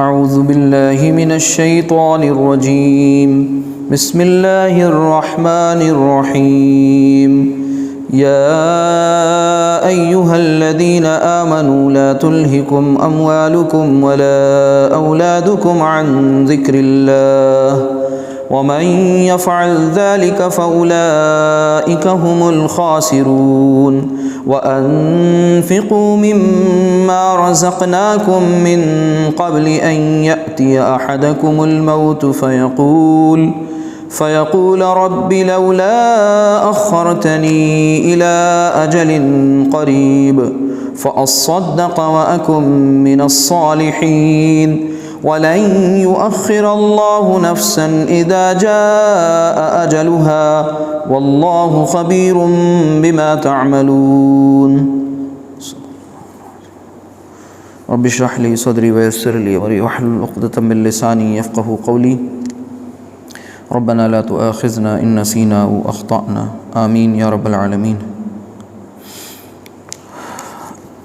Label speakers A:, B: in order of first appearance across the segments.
A: اعوذ باللہ من الشیطان الرجیم بسم اللہ الرحمن الرحیم یا ایہا الذین آمنوا لا تلہکم اموالکم ولا اولادکم عن ذکر اللہ ومن يفعل ذلك فأولئك هم الخاسرون وأنفقوا مما رزقناكم من قبل أن يأتي أحدكم الموت فيقول رب لولا أخرتني إلى أجل قريب فأصدق وأكن من الصالحين وَلَن يُؤَخِّرَ اللَّهُ نَفْسًا إِذَا جَاءَ أَجَلُهَا وَاللَّهُ خَبِيرٌ بِمَا تَعْمَلُونَ رب اشرح لي صدري ويسر لي أمري واحلل عقدة من لساني يفقهوا قولي ربنا لا تؤاخذنا إن نسينا أو أخطأنا آمين يا رب العالمين۔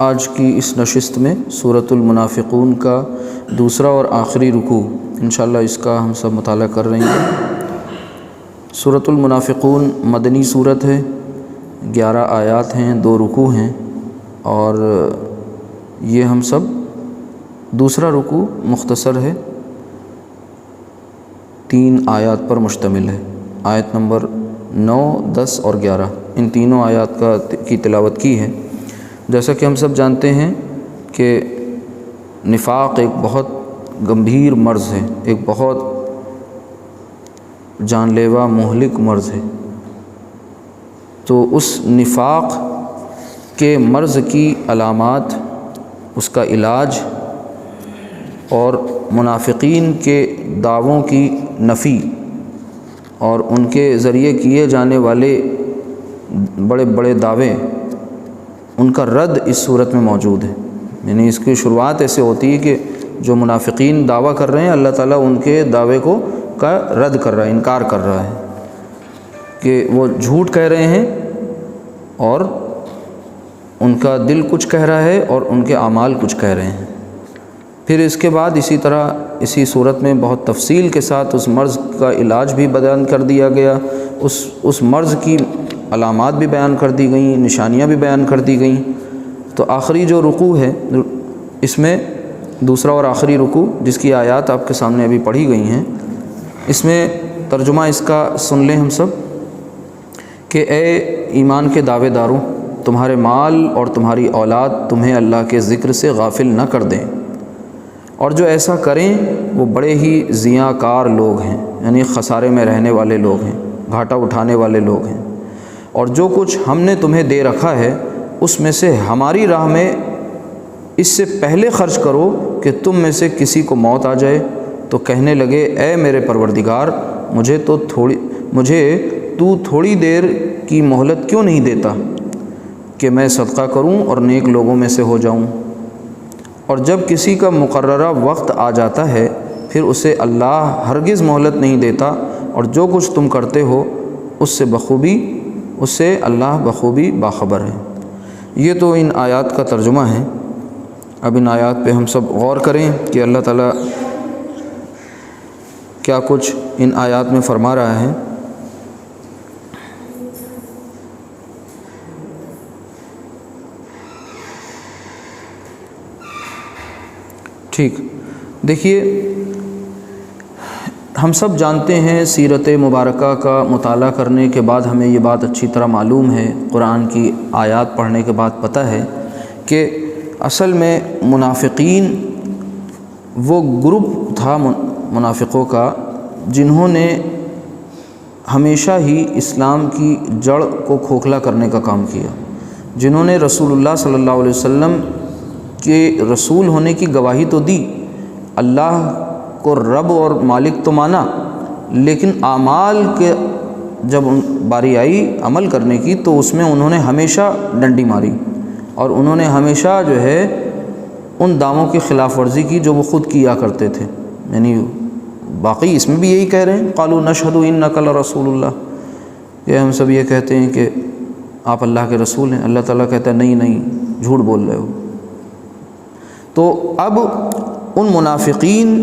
A: آج کی اس نشست میں سورۃ المنافقون کا دوسرا اور آخری رکوع انشاءاللہ اس کا ہم سب مطالعہ کر رہے ہیں۔ سورۃ المنافقون مدنی سورت ہے، 11 آیات ہیں، 2 رکوع ہیں، اور یہ ہم سب دوسرا رکوع مختصر ہے، 3 آیات پر مشتمل ہے۔ آیت نمبر 9، 10 اور 11 ان تینوں آیات کی تلاوت کی ہے۔ جیسا کہ ہم سب جانتے ہیں کہ نفاق ایک بہت گمبھیر مرض ہے، ایک بہت جان لیوا مہلک مرض ہے۔ تو اس نفاق کے مرض کی علامات، اس کا علاج اور منافقین کے دعووں کی نفی اور ان کے ذریعے کیے جانے والے بڑے بڑے دعوے، ان کا رد اس صورت میں موجود ہے۔ یعنی اس کی شروعات ایسے ہوتی ہے کہ جو منافقین دعویٰ کر رہے ہیں، اللہ تعالیٰ ان کے دعوے کا رد کر رہا ہے، انکار کر رہا ہے کہ وہ جھوٹ کہہ رہے ہیں، اور ان کا دل کچھ کہہ رہا ہے اور ان کے اعمال کچھ کہہ رہے ہیں۔ پھر اس کے بعد اسی طرح اسی صورت میں بہت تفصیل کے ساتھ اس مرض کا علاج بھی بیان کر دیا گیا، اس مرض کی علامات بھی بیان کر دی گئیں، نشانیاں بھی بیان کر دی گئیں۔ تو آخری جو رکوع ہے اس میں دوسرا اور آخری رکوع، جس کی آیات آپ کے سامنے ابھی پڑھی گئی ہیں، اس میں ترجمہ اس کا سن لیں ہم سب کہ اے ایمان کے دعوے داروں، تمہارے مال اور تمہاری اولاد تمہیں اللہ کے ذکر سے غافل نہ کر دیں، اور جو ایسا کریں وہ بڑے ہی ضیاء کار لوگ ہیں، یعنی خسارے میں رہنے والے لوگ ہیں، گھاٹا اٹھانے والے لوگ ہیں۔ اور جو کچھ ہم نے تمہیں دے رکھا ہے اس میں سے ہماری راہ میں اس سے پہلے خرچ کرو کہ تم میں سے کسی کو موت آ جائے تو کہنے لگے اے میرے پروردگار، مجھے تو تھوڑی دیر کی مہلت کیوں نہیں دیتا کہ میں صدقہ کروں اور نیک لوگوں میں سے ہو جاؤں۔ اور جب کسی کا مقررہ وقت آ جاتا ہے پھر اسے اللہ ہرگز مہلت نہیں دیتا، اور جو کچھ تم کرتے ہو اس سے اللہ بخوبی باخبر ہے۔ یہ تو ان آیات کا ترجمہ ہے۔ اب ان آیات پہ ہم سب غور کریں کہ اللہ تعالیٰ کیا کچھ ان آیات میں فرما رہا ہے۔ ٹھیک، دیکھیے، ہم سب جانتے ہیں، سیرت مبارکہ کا مطالعہ کرنے کے بعد ہمیں یہ بات اچھی طرح معلوم ہے، قرآن کی آیات پڑھنے کے بعد پتہ ہے کہ اصل میں منافقین وہ گروپ تھا منافقوں کا جنہوں نے ہمیشہ ہی اسلام کی جڑ کو کھوکھلا کرنے کا کام کیا، جنہوں نے رسول اللہ صلی اللہ علیہ وسلم کے رسول ہونے کی گواہی تو دی، اللہ کو رب اور مالک تو مانا، لیکن اعمال کے جب باری آئی عمل کرنے کی تو اس میں انہوں نے ہمیشہ ڈنڈی ماری، اور انہوں نے ہمیشہ جو ہے ان دعووں کی خلاف ورزی کی جو وہ خود کیا کرتے تھے۔ یعنی باقی اس میں بھی یہی کہہ رہے ہیں، قالوا نشہد انک لرسول اللہ، کہ ہم سب یہ کہتے ہیں کہ آپ اللہ کے رسول ہیں۔ اللہ تعالیٰ کہتا ہے نہیں نہیں، جھوٹ بول رہے ہو۔ تو اب ان منافقین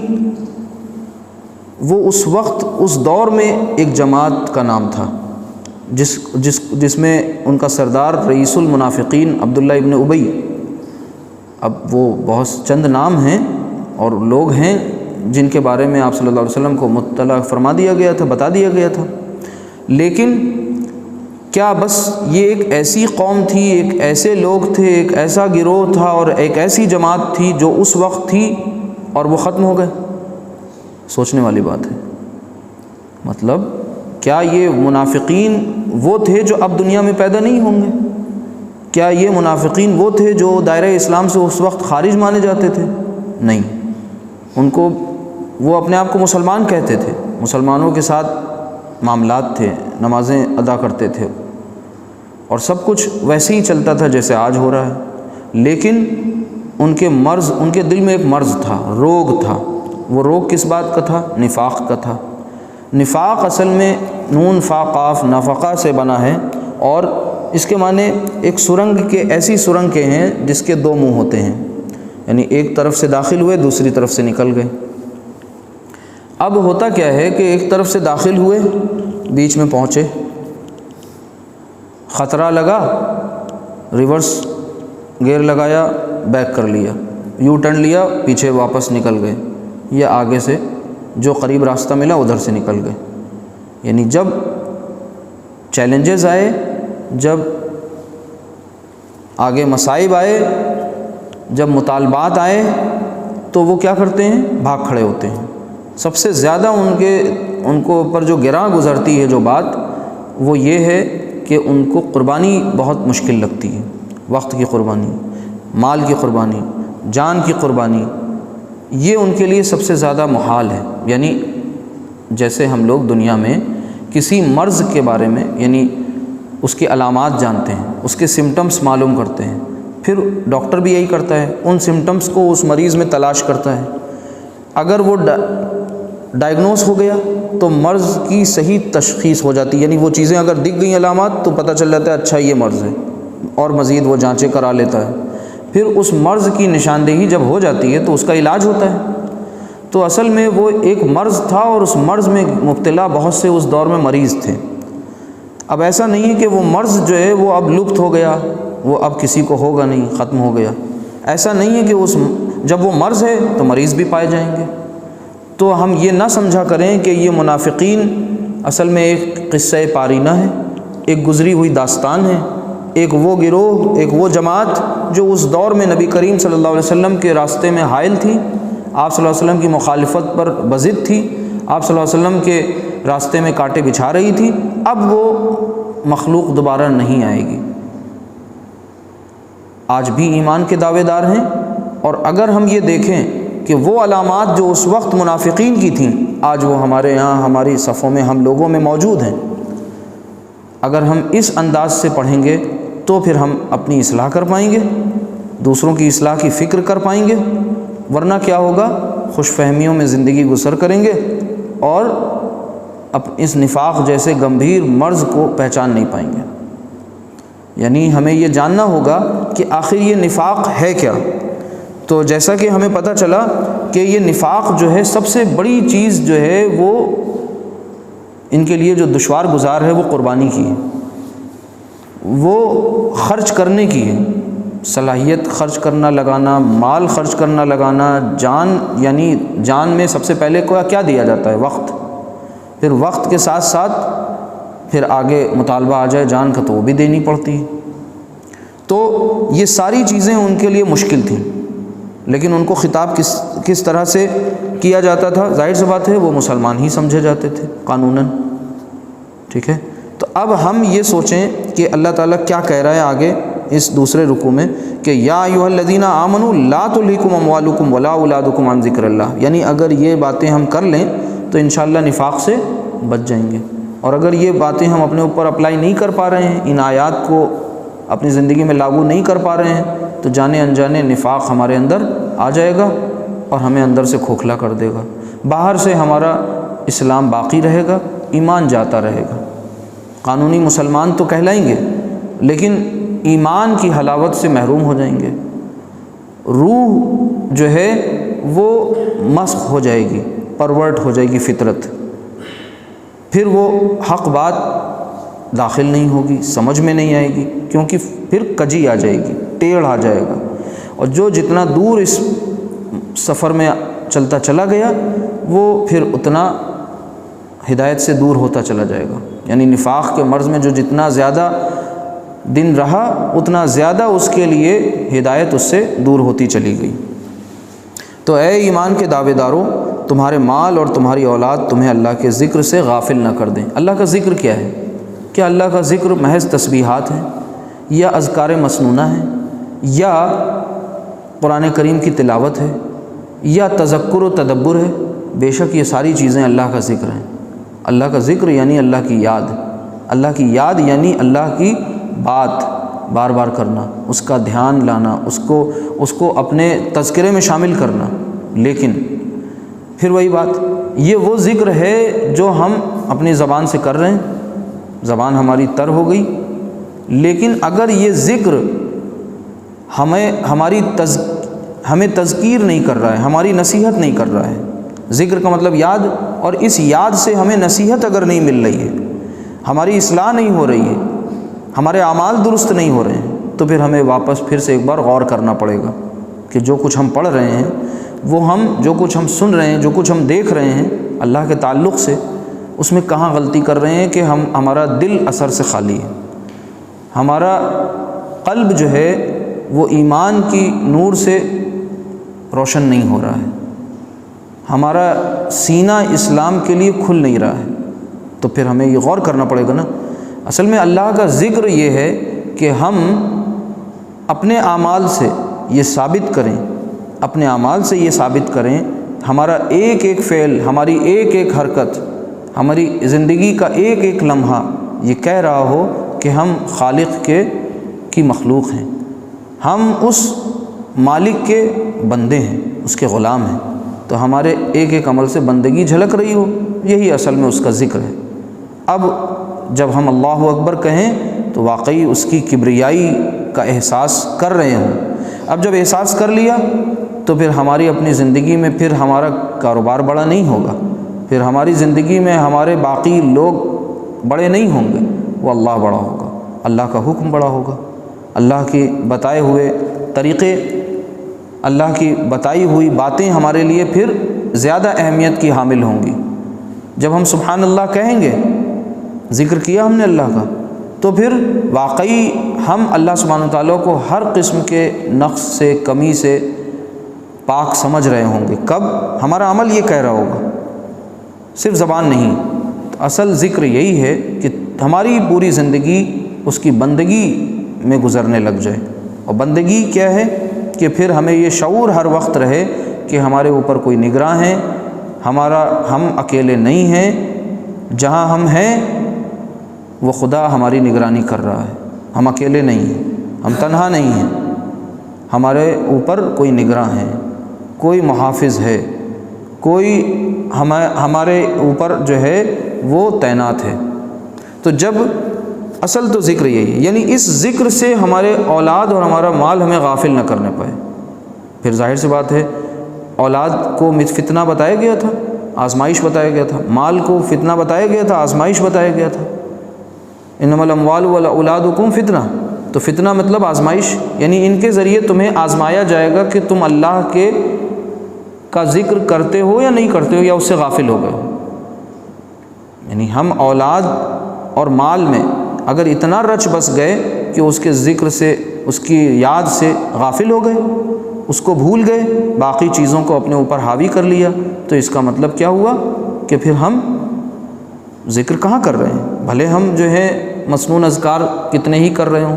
A: وہ اس وقت اس دور میں ایک جماعت کا نام تھا جس میں ان کا سردار رئیس المنافقین عبداللہ ابن ابی. اب وہ بہت چند نام ہیں اور لوگ ہیں جن کے بارے میں آپ صلی اللہ علیہ وسلم کو مطلع فرما دیا گیا تھا، بتا دیا گیا تھا. لیکن کیا بس یہ ایک ایسی قوم تھی، ایک ایسے لوگ تھے، ایک ایسا گروہ تھا اور ایک ایسی جماعت تھی جو اس وقت تھی اور وہ ختم ہو گئے؟ سوچنے والی بات ہے. مطلب کیا یہ منافقین وہ تھے جو اب دنیا میں پیدا نہیں ہوں گے؟ کیا یہ منافقین وہ تھے جو دائرہ اسلام سے اس وقت خارج مانے جاتے تھے؟ نہیں. ان کو وہ اپنے آپ کو مسلمان کہتے تھے، مسلمانوں کے ساتھ معاملات تھے، نمازیں ادا کرتے تھے اور سب کچھ ویسے ہی چلتا تھا جیسے آج ہو رہا ہے. لیکن ان کے دل میں ایک مرض تھا، روگ تھا. وہ روگ کس بات کا تھا؟ نفاق کا تھا. نفاق اصل میں نون فا قاف نفقہ سے بنا ہے اور اس کے معنی ایک سرنگ کے، ایسی سرنگ کے ہیں جس کے دو منہ ہوتے ہیں، یعنی ایک طرف سے داخل ہوئے دوسری طرف سے نکل گئے. اب ہوتا کیا ہے کہ ایک طرف سے داخل ہوئے، بیچ میں پہنچے، خطرہ لگا، ریورس گیئر لگایا، بیک کر لیا، یو ٹرن لیا، پیچھے واپس نکل گئے، یا آگے سے جو قریب راستہ ملا ادھر سے نکل گئے. یعنی جب چیلنجز آئے، جب آگے مصائب آئے، جب مطالبات آئے تو وہ کیا کرتے ہیں؟ بھاگ کھڑے ہوتے ہیں. سب سے زیادہ ان کو اوپر جو گراں گزرتی ہے جو بات، وہ یہ ہے کہ ان کو قربانی بہت مشکل لگتی ہے. وقت کی قربانی، مال کی قربانی، جان کی قربانی، یہ ان کے لیے سب سے زیادہ محال ہے. یعنی جیسے ہم لوگ دنیا میں کسی مرض کے بارے میں، یعنی اس کے علامات جانتے ہیں، اس کے سمٹمز معلوم کرتے ہیں، پھر ڈاکٹر بھی یہی کرتا ہے، ان سمٹمز کو اس مریض میں تلاش کرتا ہے. اگر وہ ڈائگنوز ہو گیا تو مرض کی صحیح تشخیص ہو جاتی ہے. یعنی وہ چیزیں اگر دکھ گئیں علامات تو پتہ چل جاتا ہے اچھا یہ مرض ہے، اور مزید وہ جانچیں کرا لیتا ہے. پھر اس مرض کی نشاندہی جب ہو جاتی ہے تو اس کا علاج ہوتا ہے. تو اصل میں وہ ایک مرض تھا اور اس مرض میں مبتلا بہت سے اس دور میں مریض تھے. اب ایسا نہیں ہے کہ وہ مرض جو ہے وہ اب لپت ہو گیا، وہ اب کسی کو ہوگا نہیں، ختم ہو گیا. ایسا نہیں ہے کہ جب وہ مرض ہے تو مریض بھی پائے جائیں گے. تو ہم یہ نہ سمجھا کریں کہ یہ منافقین اصل میں ایک قصہ پارینہ ہے، ایک گزری ہوئی داستان ہے، ایک وہ گروہ، ایک وہ جماعت جو اس دور میں نبی کریم صلی اللہ علیہ وسلم کے راستے میں حائل تھی، آپ صلی اللہ علیہ وسلم کی مخالفت پر بضد تھی، آپ صلی اللہ علیہ وسلم کے راستے میں کانٹے بچھا رہی تھی. اب وہ مخلوق دوبارہ نہیں آئے گی. آج بھی ایمان کے دعوے دار ہیں، اور اگر ہم یہ دیکھیں کہ وہ علامات جو اس وقت منافقین کی تھیں آج وہ ہمارے یہاں، ہماری صفوں میں، ہم لوگوں میں موجود ہیں. اگر ہم اس انداز سے پڑھیں گے تو پھر ہم اپنی اصلاح کر پائیں گے، دوسروں کی اصلاح کی فکر کر پائیں گے. ورنہ کیا ہوگا؟ خوش فہمیوں میں زندگی بسر کریں گے اور اس نفاق جیسے گمبھیر مرض کو پہچان نہیں پائیں گے. یعنی ہمیں یہ جاننا ہوگا کہ آخر یہ نفاق ہے کیا. تو جیسا کہ ہمیں پتہ چلا کہ یہ نفاق جو ہے سب سے بڑی چیز جو ہے وہ ان کے لیے جو دشوار گزار ہے وہ قربانی کی ہے، وہ خرچ کرنے کی ہے. صلاحیت خرچ کرنا، لگانا، مال خرچ کرنا، لگانا، جان، یعنی جان میں سب سے پہلے کیا دیا جاتا ہے؟ وقت. پھر وقت کے ساتھ ساتھ پھر آگے مطالبہ آ جائے جان کا تو وہ بھی دینی پڑتی ہے. تو یہ ساری چیزیں ان کے لیے مشکل تھیں، لیکن ان کو خطاب کس طرح سے کیا جاتا تھا؟ ظاہر سی بات ہے وہ مسلمان ہی سمجھے جاتے تھے قانوناً. ٹھیک ہے، تو اب ہم یہ سوچیں کہ اللہ تعالیٰ کیا کہہ رہا ہے آگے اس دوسرے رکوع میں کہ یا ایھا الذین آمنوا لا تلھکم اموالکم ولا اولادکم عن ذکر اللہ. یعنی اگر یہ باتیں ہم کر لیں تو انشاءاللہ نفاق سے بچ جائیں گے. اور اگر یہ باتیں ہم اپنے اوپر اپلائی نہیں کر پا رہے ہیں، ان آیات کو اپنی زندگی میں لاگو نہیں کر پا رہے ہیں، تو جانے انجانے نفاق ہمارے اندر آ جائے گا اور ہمیں اندر سے کھوکھلا کر دے گا. باہر سے ہمارا اسلام باقی رہے گا، ایمان جاتا رہے گا. قانونی مسلمان تو کہلائیں گے لیکن ایمان کی حلاوت سے محروم ہو جائیں گے. روح جو ہے وہ مسخ ہو جائے گی، پرورٹ ہو جائے گی فطرت، پھر وہ حق بات داخل نہیں ہوگی، سمجھ میں نہیں آئے گی، کیونکہ پھر کجی آ جائے گی، ٹیڑھ آ جائے گا، اور جو جتنا دور اس سفر میں چلتا چلا گیا وہ پھر اتنا ہدایت سے دور ہوتا چلا جائے گا۔ یعنی نفاق کے مرض میں جو جتنا زیادہ دن رہا اتنا زیادہ اس کے لیے ہدایت اس سے دور ہوتی چلی گئی۔ تو اے ایمان کے دعوے داروں، تمہارے مال اور تمہاری اولاد تمہیں اللہ کے ذکر سے غافل نہ کر دیں۔ اللہ کا ذکر کیا ہے؟ کیا اللہ کا ذکر محض تسبیحات ہے، یا اذکار مسنونہ ہے، یا قرآن کریم کی تلاوت ہے، یا تذکر و تدبر ہے؟ بے شک یہ ساری چیزیں اللہ کا ذکر ہیں۔ اللہ کا ذکر یعنی اللہ کی یاد، اللہ کی یاد یعنی اللہ کی بات بار بار کرنا، اس کا دھیان لانا، اس کو اپنے تذکرے میں شامل کرنا۔ لیکن پھر وہی بات، یہ وہ ذکر ہے جو ہم اپنی زبان سے کر رہے ہیں، زبان ہماری تر ہو گئی، لیکن اگر یہ ذکر ہمیں تذکیر نہیں کر رہا ہے، ہماری نصیحت نہیں کر رہا ہے، ذکر کا مطلب یاد، اور اس یاد سے ہمیں نصیحت اگر نہیں مل رہی ہے، ہماری اصلاح نہیں ہو رہی ہے، ہمارے اعمال درست نہیں ہو رہے ہیں، تو پھر ہمیں واپس پھر سے ایک بار غور کرنا پڑے گا کہ جو کچھ ہم پڑھ رہے ہیں، جو کچھ ہم سن رہے ہیں، جو کچھ ہم دیکھ رہے ہیں اللہ کے تعلق سے، اس میں کہاں غلطی کر رہے ہیں کہ ہمارا دل اثر سے خالی ہے، ہمارا قلب جو ہے وہ ایمان کی نور سے روشن نہیں ہو رہا ہے، ہمارا سینہ اسلام کے لیے کھل نہیں رہا ہے۔ تو پھر ہمیں یہ غور کرنا پڑے گا نا۔ اصل میں اللہ کا ذکر یہ ہے کہ ہم اپنے اعمال سے یہ ثابت کریں، اپنے اعمال سے یہ ثابت کریں، ہمارا ایک ایک فعل، ہماری ایک ایک حرکت، ہماری زندگی کا ایک ایک لمحہ یہ کہہ رہا ہو کہ ہم خالق کی مخلوق ہیں، ہم اس مالک کے بندے ہیں، اس کے غلام ہیں، تو ہمارے ایک ایک عمل سے بندگی جھلک رہی ہو، یہی اصل میں اس کا ذکر ہے۔ اب جب ہم اللہ اکبر کہیں تو واقعی اس کی کبریائی کا احساس کر رہے ہوں۔ اب جب احساس کر لیا تو پھر ہماری اپنی زندگی میں پھر ہمارا کاروبار بڑا نہیں ہوگا، پھر ہماری زندگی میں ہمارے باقی لوگ بڑے نہیں ہوں گے، وہ اللہ بڑا ہوگا، اللہ کا حکم بڑا ہوگا، اللہ کے بتائے ہوئے طریقے، اللہ کی بتائی ہوئی باتیں ہمارے لیے پھر زیادہ اہمیت کی حامل ہوں گی۔ جب ہم سبحان اللہ کہیں گے، ذکر کیا ہم نے اللہ کا، تو پھر واقعی ہم اللہ سبحانہ وتعالیٰ کو ہر قسم کے نقص سے، کمی سے پاک سمجھ رہے ہوں گے۔ کب؟ ہمارا عمل یہ کہہ رہا ہوگا، صرف زبان نہیں۔ اصل ذکر یہی ہے کہ ہماری پوری زندگی اس کی بندگی میں گزرنے لگ جائے، اور بندگی کیا ہے کہ پھر ہمیں یہ شعور ہر وقت رہے کہ ہمارے اوپر کوئی نگراں ہے، ہم اکیلے نہیں ہیں، جہاں ہم ہیں وہ خدا ہماری نگرانی کر رہا ہے، ہم اکیلے نہیں ہیں، ہم تنہا نہیں ہیں، ہمارے اوپر کوئی نگراں ہے، کوئی محافظ ہے، کوئی ہمارے اوپر جو ہے وہ تعینات ہے۔ تو جب اصل تو ذکر یہی ہے، یعنی اس ذکر سے ہمارے اولاد اور ہمارا مال ہمیں غافل نہ کرنے پائے۔ پھر ظاہر سی بات ہے، اولاد کو فتنہ بتایا گیا تھا، آزمائش بتایا گیا تھا، مال کو فتنہ بتایا گیا تھا، آزمائش بتایا گیا تھا۔ انما الاموال والاولادکم فتنہ، تو فتنہ مطلب آزمائش، یعنی ان کے ذریعے تمہیں آزمایا جائے گا کہ تم اللہ کا ذکر کرتے ہو یا نہیں کرتے ہو، یا اس سے غافل ہو گئے ہو۔ یعنی ہم اولاد اور مال میں اگر اتنا رچ بس گئے کہ اس کے ذکر سے، اس کی یاد سے غافل ہو گئے، اس کو بھول گئے، باقی چیزوں کو اپنے اوپر حاوی کر لیا، تو اس کا مطلب کیا ہوا کہ پھر ہم ذکر کہاں کر رہے ہیں؟ بھلے ہم جو ہے مسنون اذکار کتنے ہی کر رہے ہوں،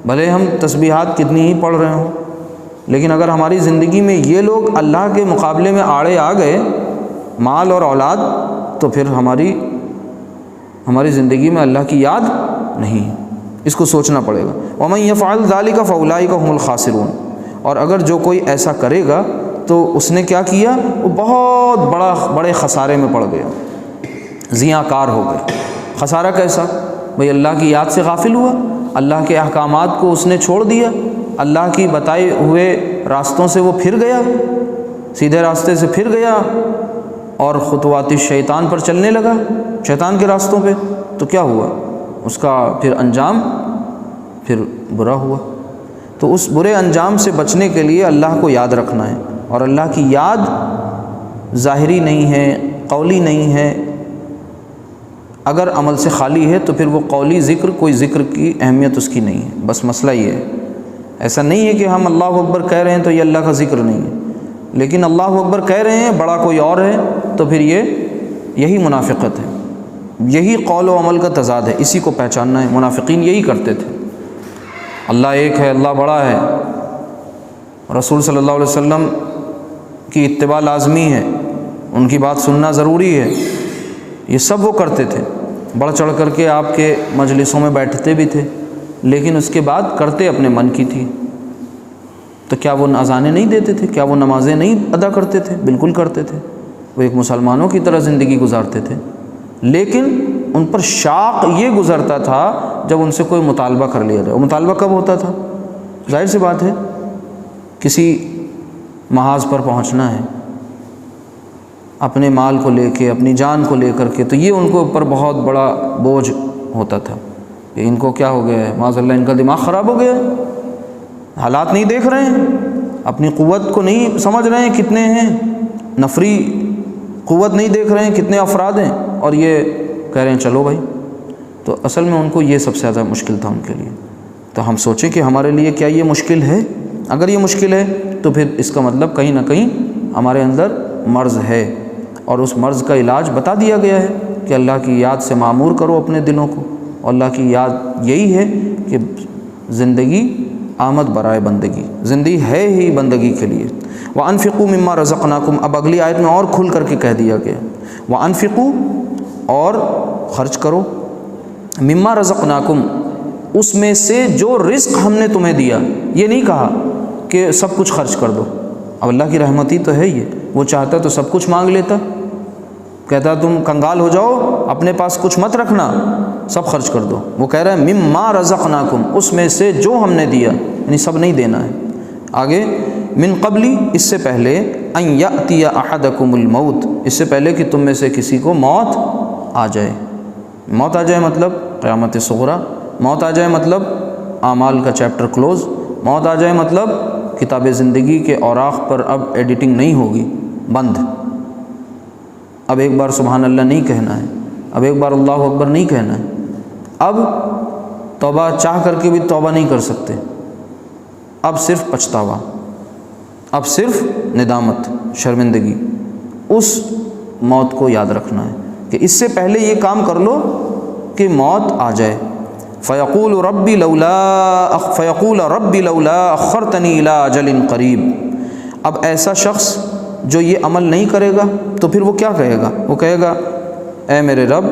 A: بھلے ہم تسبیحات کتنی ہی پڑھ رہے ہوں، لیکن اگر ہماری زندگی میں یہ لوگ اللہ کے مقابلے میں آڑے آ گئے، مال اور اولاد، تو پھر ہماری زندگی میں اللہ کی یاد نہیں ہے۔ اس کو سوچنا پڑے گا۔ وَمَن يَفْعَلْ ذَلِكَ فَأُولَٰئِكَ هُمُ الْخَاسِرُونَ، اور اگر جو کوئی ایسا کرے گا تو اس نے کیا کیا؟ وہ بہت بڑے خسارے میں پڑ گیا، زیاں کار ہو گئے۔ خسارہ کیسا؟ بھئی اللہ کی یاد سے غافل ہوا، اللہ کے احکامات کو اس نے چھوڑ دیا، اللہ کی بتائے ہوئے راستوں سے وہ پھر گیا، سیدھے راستے سے پھر گیا اور خطوات شیطان پر چلنے لگا، شیطان کے راستوں پہ، تو کیا ہوا؟ اس کا پھر انجام پھر برا ہوا۔ تو اس برے انجام سے بچنے کے لیے اللہ کو یاد رکھنا ہے، اور اللہ کی یاد ظاہری نہیں ہے، قولی نہیں ہے۔ اگر عمل سے خالی ہے تو پھر وہ قولی ذکر، کوئی ذکر کی اہمیت اس کی نہیں ہے۔ بس مسئلہ یہ ہے، ایسا نہیں ہے کہ ہم اللہ اکبر کہہ رہے ہیں تو یہ اللہ کا ذکر نہیں ہے، لیکن اللہ اکبر کہہ رہے ہیں بڑا کوئی اور ہے، تو پھر یہی منافقت ہے، یہی قول و عمل کا تضاد ہے، اسی کو پہچاننا ہے۔ منافقین یہی کرتے تھے، اللہ ایک ہے، اللہ بڑا ہے، رسول صلی اللہ علیہ وسلم کی اتباع لازمی ہے، ان کی بات سننا ضروری ہے، یہ سب وہ کرتے تھے، بڑھ چڑھ کر کے آپ کے مجلسوں میں بیٹھتے بھی تھے، لیکن اس کے بعد کرتے اپنے من کی تھی۔ تو کیا وہ اذانیں نہیں دیتے تھے؟ کیا وہ نمازیں نہیں ادا کرتے تھے؟ بالکل کرتے تھے، وہ ایک مسلمانوں کی طرح زندگی گزارتے تھے، لیکن ان پر شاق یہ گزرتا تھا جب ان سے کوئی مطالبہ کر لیا جائے۔ وہ مطالبہ کب ہوتا تھا؟ ظاہر سی بات ہے، کسی محاذ پر پہنچنا ہے اپنے مال کو لے کے، اپنی جان کو لے کر کے، تو یہ ان کو اوپر بہت بڑا بوجھ ہوتا تھا کہ ان کو کیا ہو گیا ہے، معاذ اللہ ان کا دماغ خراب ہو گیا ہے، حالات نہیں دیکھ رہے ہیں، اپنی قوت کو نہیں سمجھ رہے ہیں کتنے ہیں، نفری قوت نہیں دیکھ رہے ہیں کتنے افراد ہیں، اور یہ کہہ رہے ہیں چلو بھائی۔ تو اصل میں ان کو یہ سب سے زیادہ مشکل تھا ان کے لیے۔ تو ہم سوچیں کہ ہمارے لیے کیا یہ مشکل ہے؟ اگر یہ مشکل ہے تو پھر اس کا مطلب کہیں نہ کہیں ہمارے اندر مرض ہے، اور اس مرض کا علاج بتا دیا گیا ہے کہ اللہ کی یاد سے معمور کرو اپنے دلوں کو، اور اللہ کی یاد یہی ہے کہ زندگی آمد برائے بندگی، زندگی ہے ہی بندگی کے لیے۔ وَأَنفِقُوا مِمَّا رَزَقْنَاكُمْ، اب اگلی آیت میں اور کھل کر کے کہہ دیا گیا، وَأَنفِقُوا، اور خرچ کرو، مِمَّا رَزَقْنَاكُمْ، اس میں سے جو رزق ہم نے تمہیں دیا۔ یہ نہیں کہا کہ سب کچھ خرچ کر دو، اب اللہ کی رحمتی تو ہے یہ، وہ چاہتا تو سب کچھ مانگ لیتا، کہتا تم کنگال ہو جاؤ، اپنے پاس کچھ مت رکھنا، سب خرچ کر دو۔ وہ کہہ رہا ہے مما رزقناکم، اس میں سے جو ہم نے دیا، یعنی سب نہیں دینا ہے۔ آگے من قبلی، اس سے پہلے، ان یأتی احدکم الموت، اس سے پہلے کہ تم میں سے کسی کو موت آ جائے۔ موت آ جائے مطلب قیامت صغریٰ، موت آ جائے مطلب اعمال کا چیپٹر کلوز، موت آ جائے مطلب کتاب زندگی کے اوراق پر اب ایڈیٹنگ نہیں ہوگی، بند، اب ایک بار سبحان اللہ نہیں کہنا ہے، اب ایک بار اللہ اکبر نہیں کہنا ہے، اب توبہ چاہ کر کے بھی توبہ نہیں کر سکتے، اب صرف پچھتاوا، اب صرف ندامت، شرمندگی۔ اس موت کو یاد رکھنا ہے کہ اس سے پہلے یہ کام کر لو کہ موت آ جائے۔ فیقول ربی لولا اخرتنی الی اجل قریب، اب ایسا شخص جو یہ عمل نہیں کرے گا تو پھر وہ کیا کہے گا؟ وہ کہے گا اے میرے رب،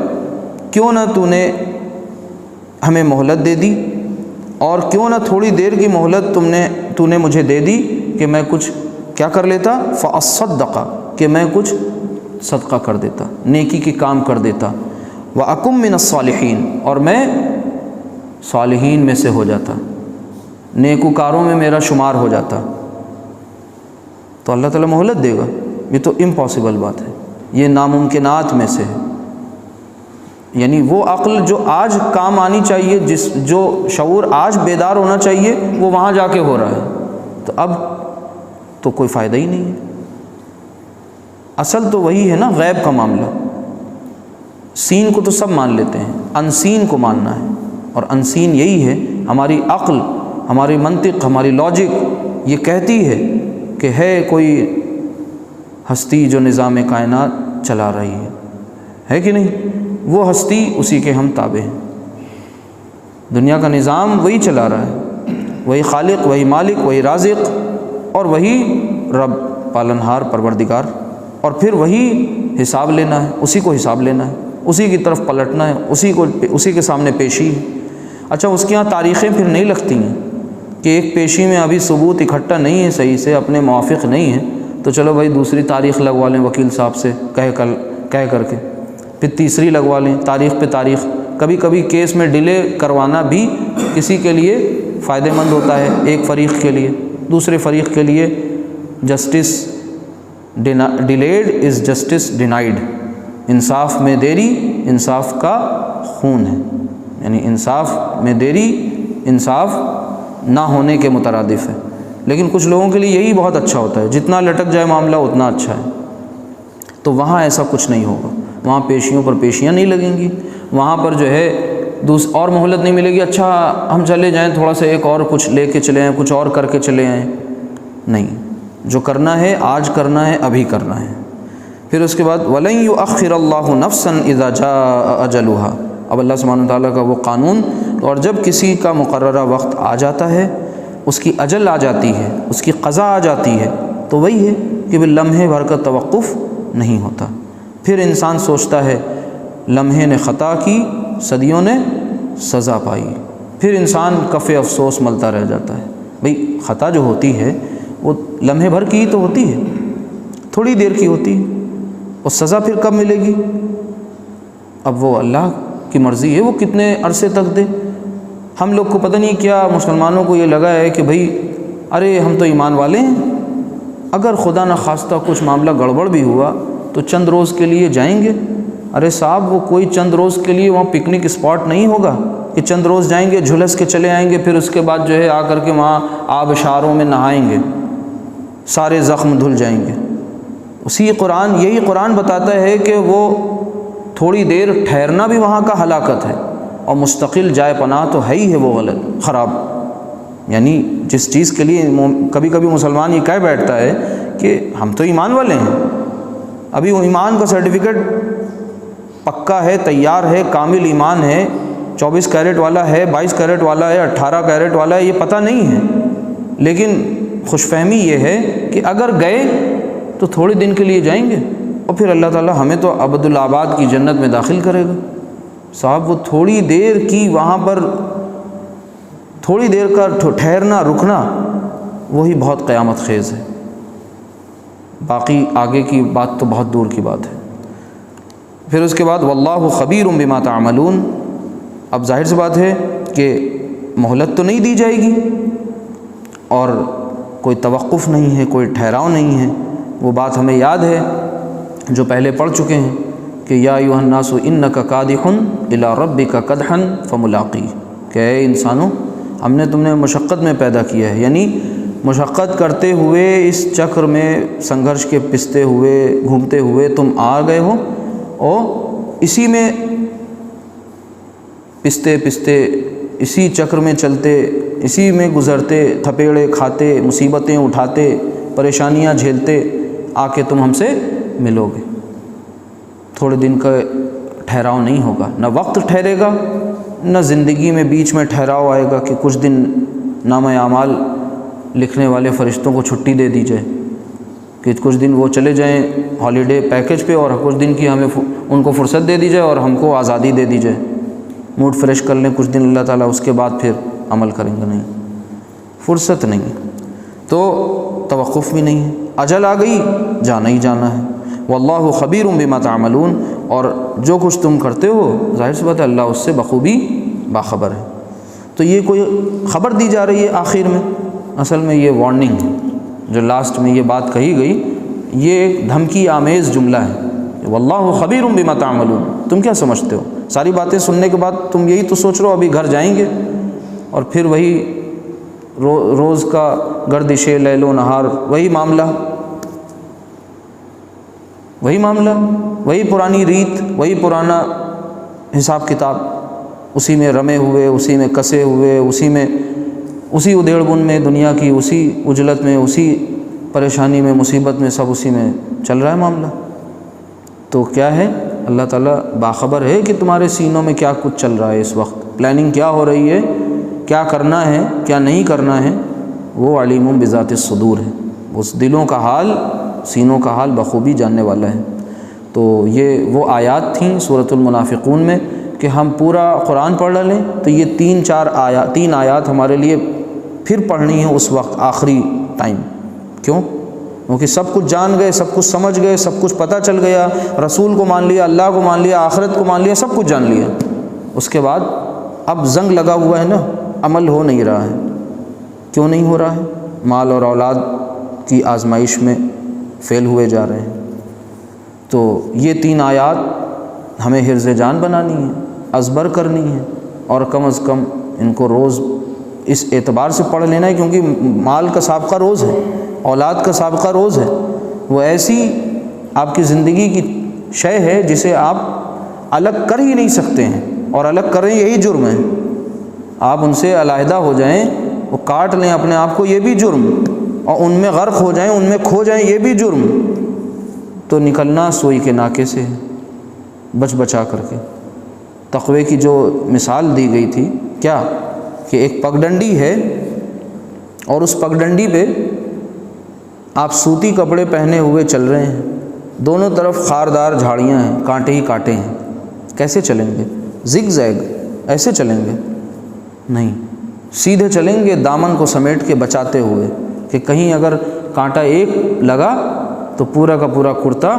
A: کیوں نہ تو نے ہمیں مہلت دے دی، اور کیوں نہ تھوڑی دیر کی مہلت تو نے مجھے دے دی کہ میں کچھ کیا کر لیتا، فاصدق، کہ میں کچھ صدقہ کر دیتا، نیکی کی کام کر دیتا، واکم من الصالحین، اور میں صالحین میں سے ہو جاتا، نیکوکاروں میں میرا شمار ہو جاتا، تو اللہ تعالیٰ مہلت دے گا؟ یہ تو امپاسبل بات ہے، یہ ناممکنات میں سے ہے۔ یعنی وہ عقل جو آج کام آنی چاہیے، جو شعور آج بیدار ہونا چاہیے، وہ وہاں جا کے ہو رہا ہے، تو اب تو کوئی فائدہ ہی نہیں ہے۔ اصل تو وہی ہے نا، غیب کا معاملہ، سین کو تو سب مان لیتے ہیں، انسین کو ماننا ہے، اور انسین یہی ہے، ہماری عقل، ہماری منطق، ہماری لاجک یہ کہتی ہے کہ ہے کوئی ہستی جو نظام کائنات چلا رہی ہے کہ نہیں؟ وہ ہستی، اسی کے ہم تابع ہیں، دنیا کا نظام وہی چلا رہا ہے، وہی خالق، وہی مالک، وہی رازق، اور وہی رب، پالنہار، پروردگار، اور پھر وہی حساب لینا ہے، اسی کو حساب لینا ہے، اسی کی طرف پلٹنا ہے، اسی کے سامنے پیشی ہے۔ اچھا، اس کے یہاں تاریخیں پھر نہیں لگتی ہیں کہ ایک پیشی میں ابھی ثبوت اکٹھا نہیں ہے، صحیح سے اپنے موافق نہیں ہے، تو چلو بھائی دوسری تاریخ لگوا لیں وکیل صاحب سے کہہ کر کے، پھر تیسری لگوا لیں، تاریخ پہ تاریخ۔ کبھی کبھی کیس میں ڈیلے کروانا بھی کسی کے لیے فائدہ مند ہوتا ہے، ایک فریق کے لیے، دوسرے فریق کے لیے justice delayed is justice denied, انصاف میں دیری انصاف کا خون ہے، یعنی انصاف میں دیری انصاف نہ ہونے کے مترادف ہے۔ لیکن کچھ لوگوں کے لیے یہی بہت اچھا ہوتا ہے، جتنا لٹک جائے معاملہ اتنا اچھا ہے، تو وہاں ایسا کچھ نہیں ہوگا، وہاں پیشیوں پر پیشیاں نہیں لگیں گی، وہاں پر جو ہے اور مہلت نہیں ملے گی، اچھا ہم چلے جائیں تھوڑا سا ایک اور کچھ لے کے چلے آئیں، کچھ اور کر کے چلے آئیں، نہیں، جو کرنا ہے آج کرنا ہے، ابھی کرنا ہے۔ پھر اس کے بعد وَلَن يُؤَخِّرَ اللَّهُ نَفْسًا إِذَا جَاءَ أَجَلُهَا، اب اللہ سبحانہ وتعالیٰ کا وہ قانون، اور جب کسی کا مقررہ وقت آ جاتا ہے، اس کی اجل آ جاتی ہے، اس کی قضا آ جاتی ہے، تو وہی ہے کہ وہ لمحے بھر کا توقف نہیں ہوتا۔ پھر انسان سوچتا ہے لمحے نے خطا کی، صدیوں نے سزا پائی، پھر انسان کف افسوس ملتا رہ جاتا ہے۔ بھئی خطا جو ہوتی ہے وہ لمحے بھر کی ہی تو ہوتی ہے، تھوڑی دیر کی ہوتی ہے، اور سزا پھر کب ملے گی؟ اب وہ اللہ کی مرضی ہے، وہ کتنے عرصے تک دے۔ ہم لوگ کو پتہ نہیں کیا مسلمانوں کو یہ لگا ہے کہ بھئی ارے ہم تو ایمان والے ہیں، اگر خدا نہ خواستہ کچھ معاملہ گڑبڑ بھی ہوا تو چند روز کے لیے جائیں گے۔ ارے صاحب وہ کوئی چند روز کے لیے وہاں پکنک اسپاٹ نہیں ہوگا کہ چند روز جائیں گے جھلس کے چلے آئیں گے، پھر اس کے بعد جو ہے آ کر کے وہاں آبشاروں میں نہائیں گے، سارے زخم دھل جائیں گے۔ یہی قرآن بتاتا ہے کہ وہ تھوڑی دیر ٹھہرنا بھی وہاں کا ہلاکت ہے، اور مستقل جائے پناہ تو ہے ہی ہے وہ غلط خراب۔ یعنی جس چیز کے لیے کبھی کبھی مسلمان یہ کہہ بیٹھتا ہے کہ ہم تو ایمان والے ہیں، ابھی وہ ایمان کا سرٹیفکیٹ پکا ہے، تیار ہے، کامل ایمان ہے، 24 کیرٹ والا ہے، 22 کیرٹ والا ہے، 18 کیرٹ والا ہے، یہ پتہ نہیں ہے، لیکن خوش فہمی یہ ہے کہ اگر گئے تو تھوڑے دن کے لیے جائیں گے، اور پھر اللہ تعالیٰ ہمیں تو ابد الآباد کی جنت میں داخل کرے گا۔ صاحب وہ تھوڑی دیر کی وہاں پر تھوڑی دیر کا ٹھہرنا رکنا وہی بہت قیامت خیز ہے، باقی آگے کی بات تو بہت دور کی بات ہے۔ پھر اس کے بعد واللہ خبیر بما تعملون، اب ظاہر سی بات ہے کہ مہلت تو نہیں دی جائے گی، اور کوئی توقف نہیں ہے، کوئی ٹھہراؤ نہیں ہے۔ وہ بات ہمیں یاد ہے جو پہلے پڑھ چکے ہیں کہ یا ایھا الناس انک کادح الی ربک کدحا فملاقیہ، کہ اے انسانوں ہم نے تم نے مشقت میں پیدا کیا ہے، یعنی مشقت کرتے ہوئے اس چکر میں سنگھرش کے پستے ہوئے گھومتے ہوئے تم آ گئے ہو، اور اسی میں پستے پستے اسی چکر میں چلتے، اسی میں گزرتے، تھپیڑے کھاتے، مصیبتیں اٹھاتے، پریشانیاں جھیلتے آ کے تم ہم سے ملو گے۔ تھوڑے دن کا ٹھہراؤ نہیں ہوگا، نہ وقت ٹھہرے گا، نہ زندگی میں بیچ میں ٹھہراؤ آئے گا کہ کچھ دن نامہ اعمال لکھنے والے فرشتوں کو چھٹی دے دی جائے کہ کچھ دن وہ چلے جائیں ہالیڈے پیکج پہ، اور کچھ دن کی ہمیں ان کو فرصت دے دی جائے اور ہم کو آزادی دے دی جائے، موڈ فریش کر لیں کچھ دن اللہ تعالیٰ، اس کے بعد پھر عمل کریں گے۔ نہیں، فرصت نہیں ہے، تو توقف بھی نہیں ہے، اجل آ گئی جانا ہی جانا ہے۔ واللہ خبیر بما تعملون، اور جو کچھ تم کرتے ہو ظاہر سی بات ہے اللہ اس سے بخوبی باخبر ہے۔ تو یہ کوئی خبر دی جا رہی ہے آخر میں، اصل میں یہ وارننگ ہے، جو لاسٹ میں یہ بات کہی گئی یہ ایک دھمکی آمیز جملہ ہے۔ واللہ خبیر بما تعملون، تم کیا سمجھتے ہو؟ ساری باتیں سننے کے بعد تم یہی تو سوچ رہے ہو ابھی گھر جائیں گے اور پھر وہی روز کا گردش لیل و نہار، وہی معاملہ، وہی پرانی ریت، وہی پرانا حساب کتاب، اسی میں رمے ہوئے، اسی میں کسے ہوئے، اسی ادھیڑ بن میں دنیا کی، اسی اجلت میں، اسی پریشانی میں، مصیبت میں، سب اسی میں چل رہا ہے معاملہ۔ تو کیا ہے، اللہ تعالیٰ باخبر ہے کہ تمہارے سینوں میں کیا کچھ چل رہا ہے اس وقت، پلاننگ کیا ہو رہی ہے، کیا کرنا ہے کیا نہیں کرنا ہے، وہ علیم بذات الصدور ہے، اس دلوں کا حال، سینوں کا حال بخوبی جاننے والا ہے۔ تو یہ وہ آیات تھیں سورۃ المنافقون میں کہ ہم پورا قرآن پڑھ لیں تو یہ تین آیات ہمارے لیے پھر پڑھنی ہے اس وقت آخری ٹائم۔ کیوں؟ کیونکہ سب کچھ جان گئے، سب کچھ سمجھ گئے، سب کچھ پتہ چل گیا، رسول کو مان لیا، اللہ کو مان لیا، آخرت کو مان لیا، سب کچھ جان لیا۔ اس کے بعد اب زنگ لگا ہوا ہے نا، عمل ہو نہیں رہا ہے۔ کیوں نہیں ہو رہا ہے؟ مال اور اولاد کی آزمائش میں، فیل ہوئے جا رہے ہیں۔ تو یہ 3 آیات ہمیں حرز جان بنانی ہے، ازبر کرنی ہے، اور کم از کم ان کو روز اس اعتبار سے پڑھ لینا ہے کیونکہ مال کا سابقہ روز ہے، اولاد کا سابقہ روز ہے۔ وہ ایسی آپ کی زندگی کی شے ہے جسے آپ الگ کر ہی نہیں سکتے ہیں، اور الگ کریں یہی جرم ہے۔ آپ ان سے علیحدہ ہو جائیں، وہ کاٹ لیں اپنے آپ کو، یہ بھی جرم، اور ان میں غرق ہو جائیں، ان میں کھو جائیں، یہ بھی جرم۔ تو نکلنا سوئی کے ناکے سے بچ بچا کر کے۔ تقوی کی جو مثال دی گئی تھی کیا کہ ایک پگڈنڈی ہے، اور اس پگڈنڈی پہ آپ سوتی کپڑے پہنے ہوئے چل رہے ہیں، دونوں طرف خاردار جھاڑیاں ہیں، کانٹے ہی کانٹے ہیں، کیسے چلیں گے؟ زگ زیگ ایسے چلیں گے؟ نہیں، سیدھے چلیں گے دامن کو سمیٹ کے بچاتے ہوئے کہ کہیں اگر کانٹا ایک لگا تو پورا کا پورا کرتا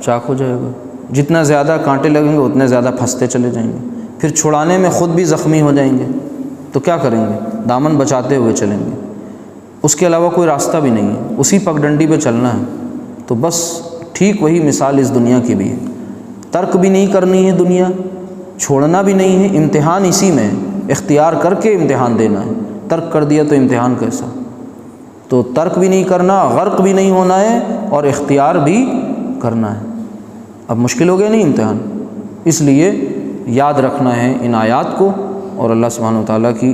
A: چاک ہو جائے گا۔ جتنا زیادہ کانٹے لگیں گے اتنے زیادہ پھنستے چلے جائیں گے، پھر چھڑانے میں خود بھی زخمی ہو جائیں گے۔ تو کیا کریں گے؟ دامن بچاتے ہوئے چلیں گے، اس کے علاوہ کوئی راستہ بھی نہیں ہے، اسی پگڈنڈی پہ چلنا ہے۔ تو بس ٹھیک وہی مثال اس دنیا کی بھی ہے، ترک بھی نہیں کرنی ہے دنیا، چھوڑنا بھی نہیں ہے، امتحان اسی میں ہے، اختیار کر کے امتحان دینا ہے۔ ترک کر دیا تو امتحان کیسا؟ تو ترک بھی نہیں کرنا، غرق بھی نہیں ہونا ہے، اور اختیار بھی کرنا ہے۔ اب مشکل ہو گیا نہیں امتحان؟ اس لیے یاد رکھنا ہے ان آیات کو، اور اللہ سبحانہ و تعالیٰ کی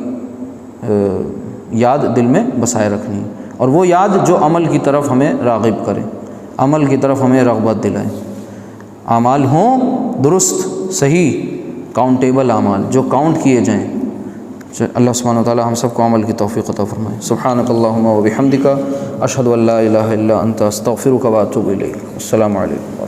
A: یاد دل میں بسائے رکھنی ہے، اور وہ یاد جو عمل کی طرف ہمیں راغب کرے، عمل کی طرف ہمیں رغبت دلائے۔ اعمال ہوں درست، صحیح، کاؤنٹیبل اعمال جو کاؤنٹ کیے جائیں۔ اللہ سبحانہ و تعالیٰ ہم سب کو عمل کی توفیق عطا فرمائے۔ سبحانک اللہم و بحمدک، اشہد ان لا الہ الا انت، استغفرک و اتوب الیک۔ السلام علیکم۔